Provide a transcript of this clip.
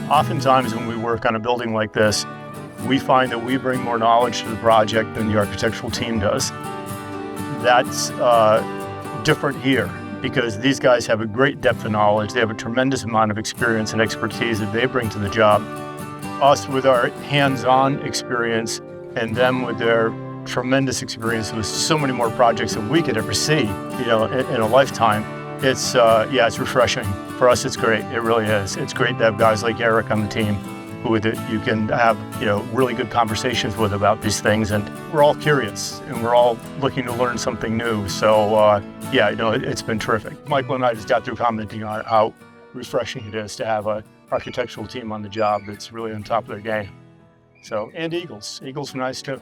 Oftentimes when we work on a building like this, we find that we bring more knowledge to the project than the architectural team does. That's different here because these guys have a great depth of knowledge. They have a tremendous amount of experience and expertise that they bring to the job. Us with our hands-on experience and them with their tremendous experience with so many more projects than we could ever see, in a lifetime. It's refreshing. For us, it's great. It really is. It's great to have guys like Eric on the team who you can have, really good conversations with about these things. And we're all curious and we're all looking to learn something new. So, it's been terrific. Michael and I just got through commenting on how refreshing it is to have an architectural team on the job that's really on top of their game. So, and Eagles. Eagles are nice too.